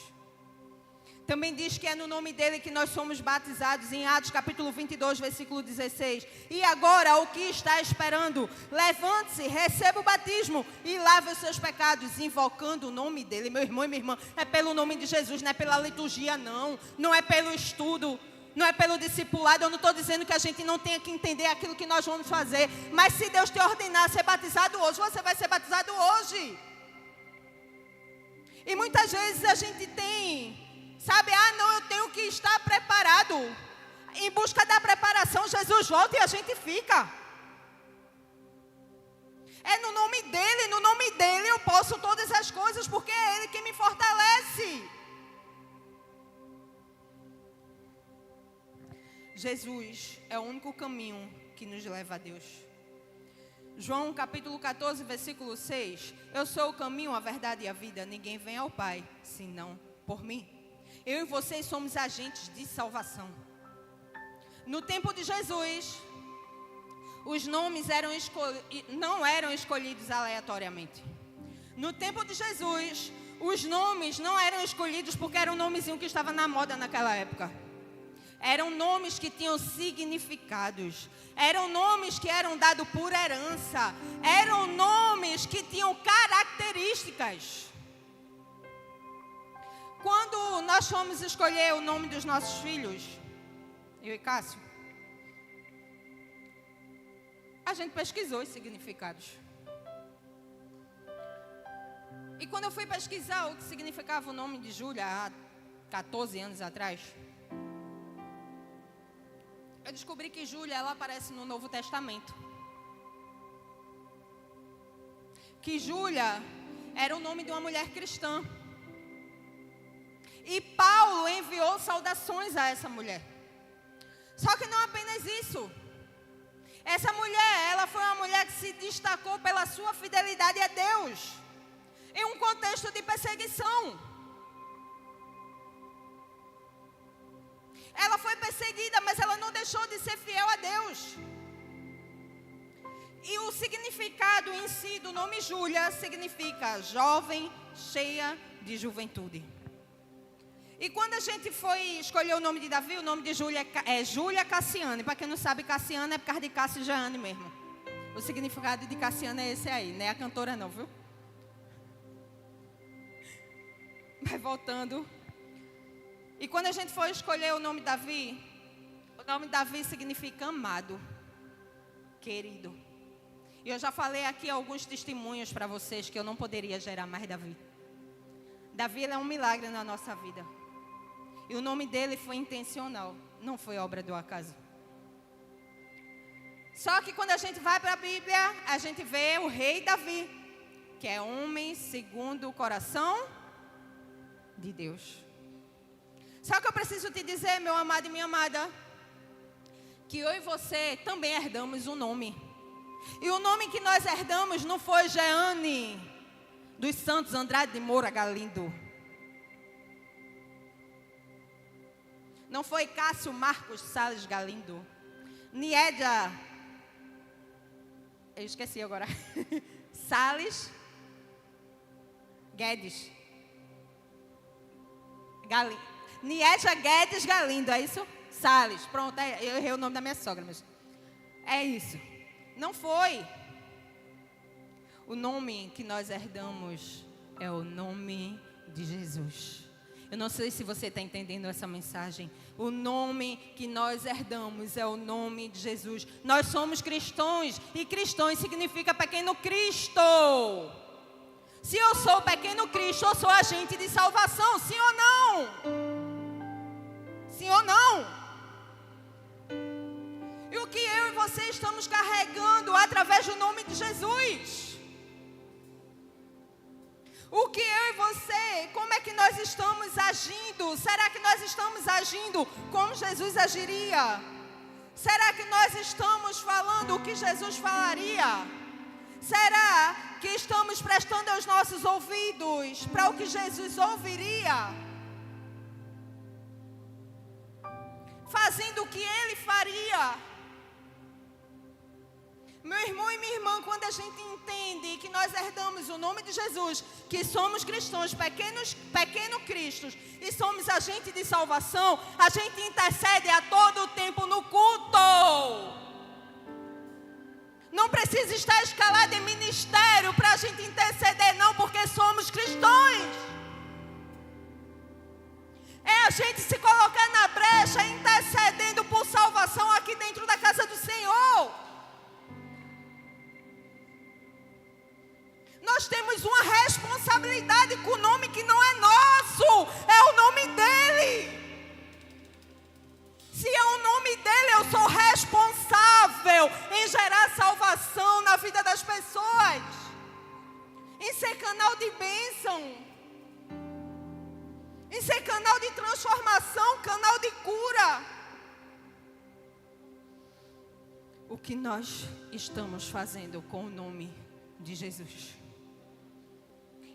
Também diz que é no nome dele que nós somos batizados, em Atos capítulo 22, versículo 16. E agora, o que está esperando? Levante-se, receba o batismo e lave os seus pecados, invocando o nome dele. Meu irmão e minha irmã, é pelo nome de Jesus, não é pela liturgia, não. Não é pelo estudo, não é pelo discipulado. Eu não estou dizendo que a gente não tenha que entender aquilo que nós vamos fazer. Mas se Deus te ordenar a ser batizado hoje, você vai ser batizado hoje. E muitas vezes a gente tem... Sabe, não, eu tenho que estar preparado. Em busca da preparação, Jesus volta e a gente fica. É no nome dele eu posso todas as coisas, porque é ele que me fortalece. Jesus é o único caminho que nos leva a Deus. João capítulo 14, versículo 6. Eu sou o caminho, a verdade e a vida. Ninguém vem ao Pai, senão por mim. Eu e vocês somos agentes de salvação. No tempo de Jesus, os nomes não eram escolhidos aleatoriamente. No tempo de Jesus, os nomes não eram escolhidos porque era um nomezinho que estava na moda naquela época. Eram nomes que tinham significados. Eram nomes que eram dados por herança. Eram nomes que tinham características. Quando nós fomos escolher o nome dos nossos filhos, eu e Cássio, a gente pesquisou os significados. E quando eu fui pesquisar o que significava o nome de Júlia há 14 anos atrás, eu descobri que Júlia, ela aparece no Novo Testamento. Que Júlia era o nome de uma mulher cristã. E Paulo enviou saudações a essa mulher. Só que não apenas isso. Essa mulher, ela foi uma mulher que se destacou pela sua fidelidade a Deus. Em um contexto de perseguição. Ela foi perseguida, mas ela não deixou de ser fiel a Deus. E o significado em si do nome Júlia significa jovem, cheia de juventude. E quando a gente foi escolher o nome de Davi, o nome de Júlia é Júlia Cassiane. Para quem não sabe, Cassiane é por causa de Cássio e Jeane mesmo. O significado de Cassiane é esse aí, não é a cantora não, viu? Vai voltando. E quando a gente foi escolher o nome Davi significa amado, querido. E eu já falei aqui alguns testemunhos para vocês que eu não poderia gerar mais Davi. Davi ele é um milagre na nossa vida. E o nome dele foi intencional, não foi obra do acaso. Só que quando a gente vai para a Bíblia, a gente vê o rei Davi, que é homem segundo o coração de Deus. Só que eu preciso te dizer, meu amado e minha amada, que eu e você também herdamos um nome. E o nome que nós herdamos não foi Jeane dos Santos Andrade de Moura Galindo. Não foi Cássio Marcos Salles Galindo. Niédia, eu esqueci agora. Salles Guedes. Niédia Guedes Galindo, é isso? Salles, pronto, eu errei o nome da minha sogra, mas é isso. Não foi. O nome que nós herdamos é o nome de Jesus. Eu não sei se você está entendendo essa mensagem. O nome que nós herdamos é o nome de Jesus. Nós somos cristãos e cristãos significa pequeno Cristo. Se eu sou pequeno Cristo, eu sou agente de salvação, sim ou não? Sim ou não? E o que eu e você estamos carregando através do nome de Jesus? O que eu e você, como é que nós estamos agindo? Será que nós estamos agindo como Jesus agiria? Será que nós estamos falando o que Jesus falaria? Será que estamos prestando os nossos ouvidos para o que Jesus ouviria? Fazendo o que Ele faria? Meu irmão e minha irmã, quando a gente entende que nós herdamos o nome de Jesus, que somos cristãos, pequeno Cristos, e somos agente de salvação, a gente intercede a todo tempo no culto. Não precisa estar escalado em ministério para a gente interceder, não, porque somos cristãos. É a gente se colocar na brecha, intercedendo por salvação aqui dentro da casa do Senhor. Nós temos uma responsabilidade com o nome que não é nosso, é o nome dEle. Se é o nome dEle, eu sou responsável em gerar salvação na vida das pessoas, em ser canal de bênção, em ser canal de transformação, canal de cura. O que nós estamos fazendo com o nome de Jesus?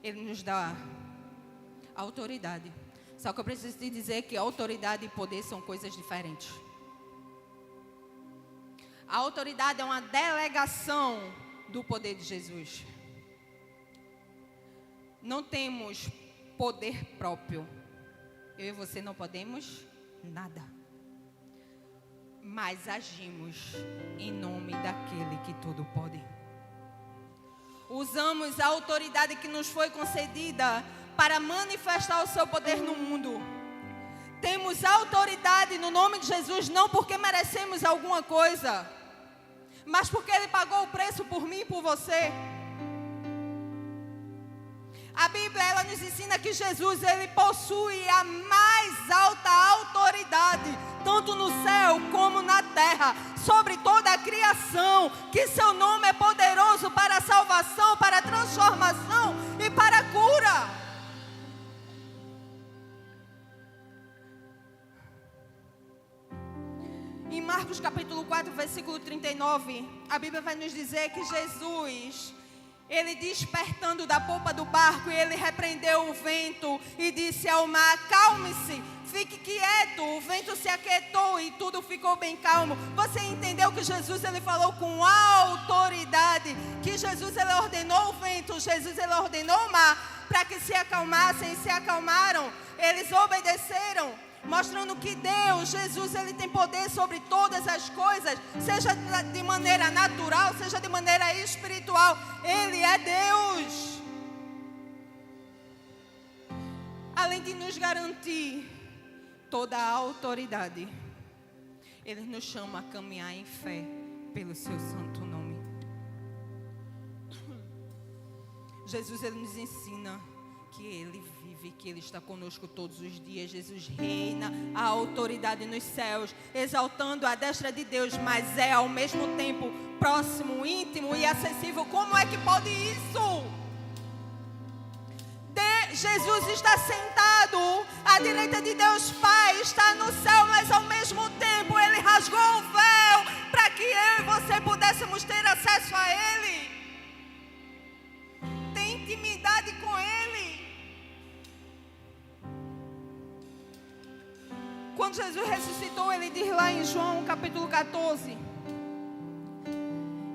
Ele nos dá autoridade. Só que eu preciso te dizer que autoridade e poder são coisas diferentes. A autoridade é uma delegação do poder de Jesus. Não temos poder próprio. Eu e você não podemos nada. Mas agimos em nome daquele que tudo pode. Usamos a autoridade que nos foi concedida para manifestar o seu poder no mundo. Temos autoridade no nome de Jesus, não porque merecemos alguma coisa, mas porque Ele pagou o preço por mim e por você. A Bíblia, ela nos ensina que Jesus, Ele possui a mais alta autoridade, tanto no céu como na terra, sobre toda a criação, que seu nome é poderoso para a salvação, para a transformação e para a cura. Em Marcos capítulo 4, versículo 39, a Bíblia vai nos dizer que Jesus, ele despertando da polpa do barco, e ele repreendeu o vento e disse ao mar: acalme-se, fique quieto. O vento se aquietou e tudo ficou bem calmo. Você entendeu que Jesus ele falou com autoridade, que Jesus ele ordenou o vento, Jesus ele ordenou o mar para que se acalmassem, e se acalmaram. Eles obedeceram, mostrando que Deus, Jesus, ele tem poder sobre todas as coisas, seja de maneira natural, seja de maneira espiritual. Ele é Deus. Além de nos garantir toda a autoridade, Ele nos chama a caminhar em fé pelo seu santo nome. Jesus, ele nos ensina que Ele vive, que Ele está conosco todos os dias. Jesus reina a autoridade nos céus, exaltando a destra de Deus, mas é ao mesmo tempo próximo, íntimo e acessível. Como é que pode isso? Jesus está sentado à direita de Deus Pai, está no céu, mas ao mesmo tempo Ele rasgou o véu para que eu e você pudéssemos ter acesso a Ele. Tem intimidade com Ele. Quando Jesus ressuscitou, Ele diz lá em João capítulo 14: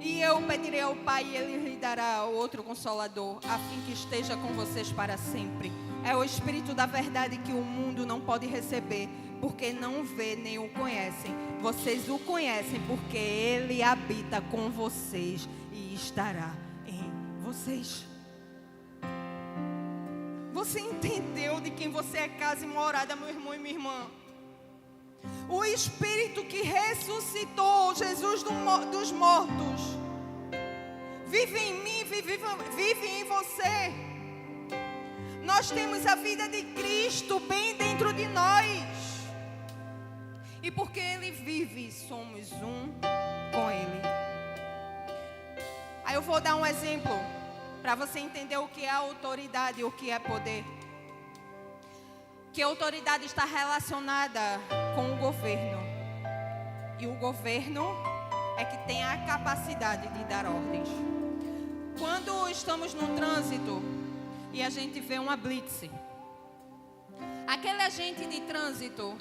e eu pedirei ao Pai e Ele lhe dará outro Consolador, a fim que esteja com vocês para sempre. É o Espírito da verdade que o mundo não pode receber, porque não vê nem o conhecem. Vocês o conhecem porque Ele habita com vocês e estará em vocês. Você entendeu de quem você é casa e morada, meu irmão e minha irmã? O Espírito que ressuscitou Jesus dos mortos vive em mim, vive em você. Nós temos a vida de Cristo bem dentro de nós. E porque Ele vive, somos um com Ele. Aí eu vou dar um exemplo para você entender o que é autoridade e o que é poder. Que a autoridade está relacionada com o governo. E o governo é que tem a capacidade de dar ordens. Quando estamos no trânsito e a gente vê uma blitz, aquele agente de trânsito,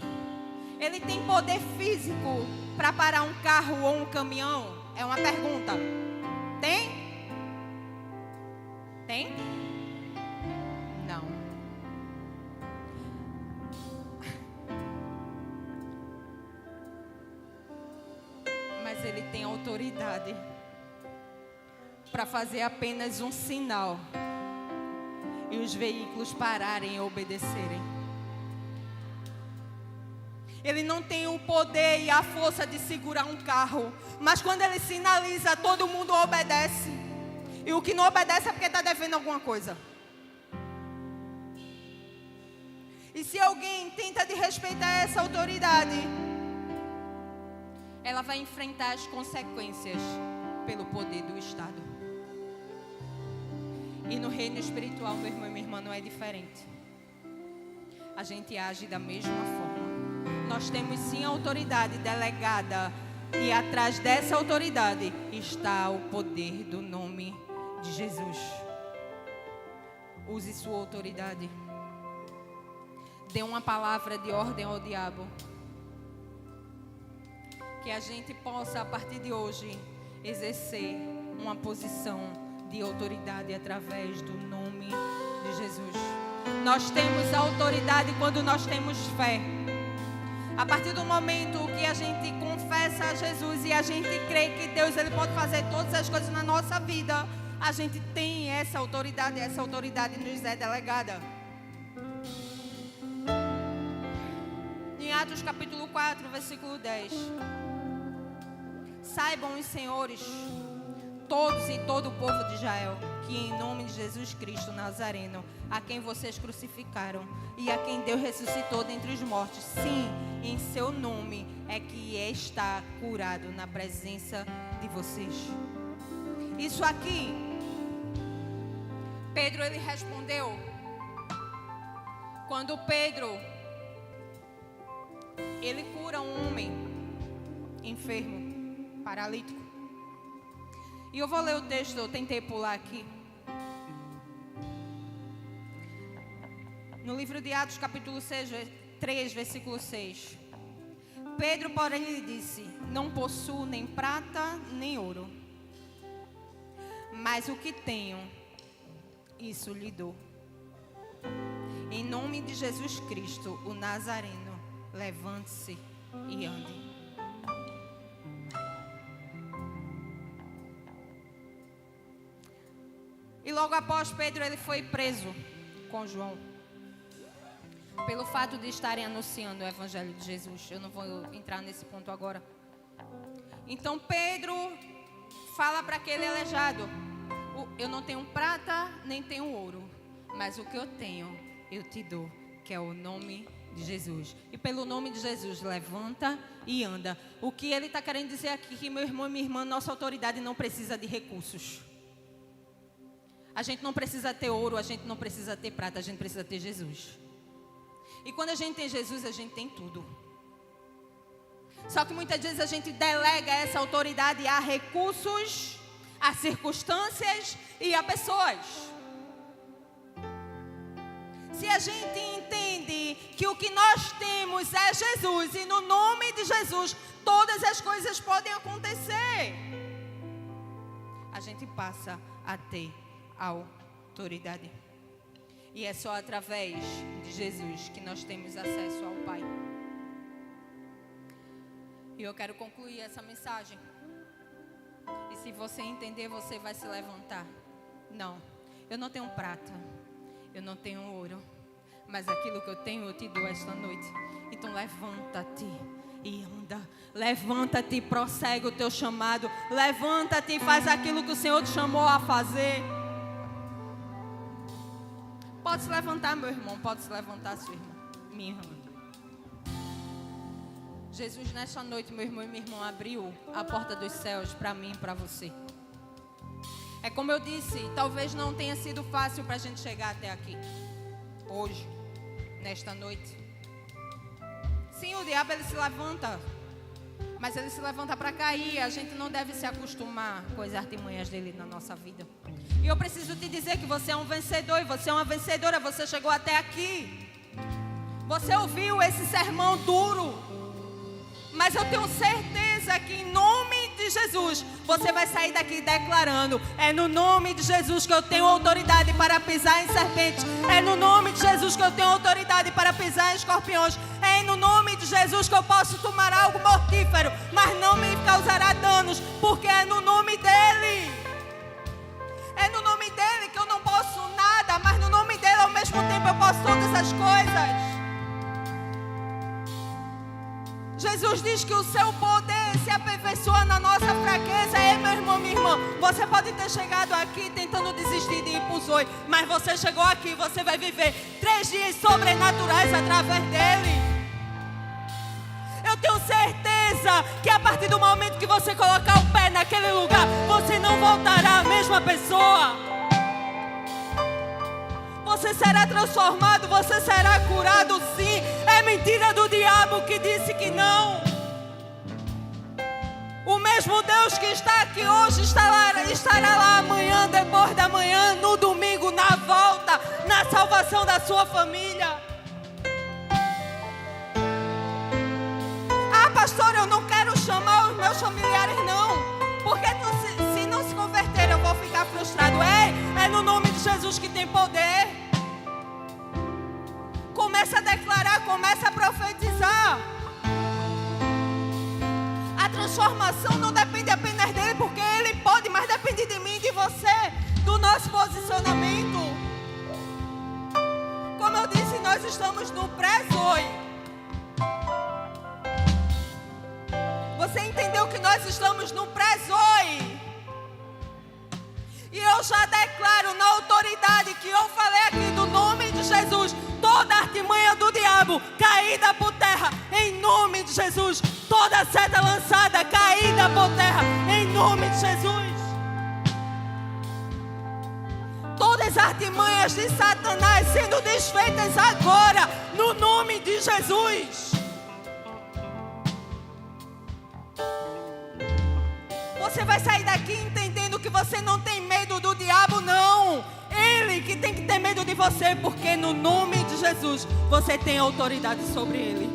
ele tem poder físico para parar um carro ou um caminhão? É uma pergunta. Tem? Tem? Não. Mas ele tem autoridade para fazer apenas um sinal e os veículos pararem e obedecerem. Ele não tem o poder e a força de segurar um carro, mas quando ele sinaliza, todo mundo obedece. E o que não obedece é porque está devendo alguma coisa. E se alguém tenta desrespeitar essa autoridade, ela vai enfrentar as consequências pelo poder do Estado. E no reino espiritual, meu irmão e minha irmã, não é diferente. A gente age da mesma forma. Nós temos sim a autoridade delegada, e atrás dessa autoridade está o poder do nome de Jesus. Use sua autoridade. Dê uma palavra de ordem ao diabo. Que a gente possa, a partir de hoje, exercer uma posição de autoridade através do nome de Jesus. Nós temos autoridade quando nós temos fé. A partir do momento que a gente confessa a Jesus e a gente crê que Deus ele pode fazer todas as coisas na nossa vida, a gente tem essa autoridade nos é delegada. Em Atos capítulo 4, versículo 10. Saibam os senhores, todos e todo o povo de Israel, que em nome de Jesus Cristo Nazareno, a quem vocês crucificaram e a quem Deus ressuscitou dentre os mortos, sim, em seu nome é que está curado na presença de vocês. Isso aqui, Pedro ele respondeu, quando Pedro ele cura um homem enfermo, paralítico. E eu vou ler o texto, eu tentei pular aqui. No livro de Atos, capítulo 3, versículo 6. Pedro, porém, lhe disse: não possuo nem prata, nem ouro, mas o que tenho, isso lhe dou. Em nome de Jesus Cristo, o Nazareno, levante-se e ande. E logo após Pedro, ele foi preso com João, pelo fato de estarem anunciando o Evangelho de Jesus. Eu não vou entrar nesse ponto agora. Então Pedro fala para aquele aleijado: eu não tenho prata, nem tenho ouro, mas o que eu tenho, eu te dou, que é o nome de Jesus. E pelo nome de Jesus, levanta e anda. O que ele está querendo dizer aqui, que meu irmão e minha irmã, nossa autoridade não precisa de recursos. A gente não precisa ter ouro, a gente não precisa ter prata, a gente precisa ter Jesus. E quando a gente tem Jesus, a gente tem tudo. Só que muitas vezes a gente delega essa autoridade a recursos, a circunstâncias e a pessoas. Se a gente entende que o que nós temos é Jesus, e no nome de Jesus todas as coisas podem acontecer, a gente passa a ter autoridade. E é só através de Jesus que nós temos acesso ao Pai. E eu quero concluir essa mensagem. E se você entender, você vai se levantar. Não, eu não tenho prata, eu não tenho ouro, mas aquilo que eu tenho eu te dou esta noite. Então levanta-te e anda. Levanta-te e prossegue o teu chamado. Levanta-te e faz aquilo que o Senhor te chamou a fazer. Pode se levantar, meu irmão. Pode se levantar, sua irmã, minha irmã. Jesus, nesta noite, meu irmão e minha irmã, abriu a porta dos céus para mim e para você. É como eu disse, talvez não tenha sido fácil para a gente chegar até aqui, hoje, nesta noite. Sim, o diabo ele se levanta, mas ele se levanta para cair. A gente não deve se acostumar com as artimanhas dele na nossa vida. E eu preciso te dizer que você é um vencedor e você é uma vencedora. Você chegou até aqui. Você ouviu esse sermão duro, mas eu tenho certeza que em nome de Jesus, você vai sair daqui declarando: é no nome de Jesus que eu tenho autoridade para pisar em serpentes. É no nome de Jesus que eu tenho autoridade para pisar em escorpiões. É no nome de Jesus que eu posso tomar algo mortífero, mas não me causará danos, porque é no nome dEle. É no nome dEle que eu não posso nada, mas no nome dEle ao mesmo tempo eu posso todas as coisas. Jesus diz que o seu poder se aperfeiçoa na nossa fraqueza. Meu irmão, minha irmã, você pode ter chegado aqui tentando desistir de ir para o Zoe, mas você chegou aqui, você vai viver 3 dias sobrenaturais através dele. Eu tenho certeza que a partir do momento que você colocar o pé naquele lugar, você não voltará a mesma pessoa. Você será transformado, você será curado, sim. É mentira do diabo que disse que não. O mesmo Deus que está aqui hoje estará lá amanhã, depois da manhã, no domingo, na volta, na salvação da sua família. Ah, pastor, eu não quero chamar os meus familiares, não, porque se não se converter eu vou ficar frustrado. É no nome de Jesus que tem poder. Começa a declarar, começa a profetizar. A transformação não depende apenas dele, porque ele pode, mas depende de mim e de você, do nosso posicionamento. Como eu disse, nós estamos no pré-Zoe. Você entendeu que nós estamos no pré-Zoe? E eu já declaro na autoridade que eu falei aqui, do nome de Jesus, toda artimanha do diabo caída por terra, em nome de Jesus. Toda seta lançada caída por terra, em nome de Jesus. Todas as artimanhas de Satanás sendo desfeitas agora, no nome de Jesus. Você vai sair daqui entendendo que você não tem medo do diabo, não. Ele que tem que ter medo de em você, porque no nome de Jesus você tem autoridade sobre ele.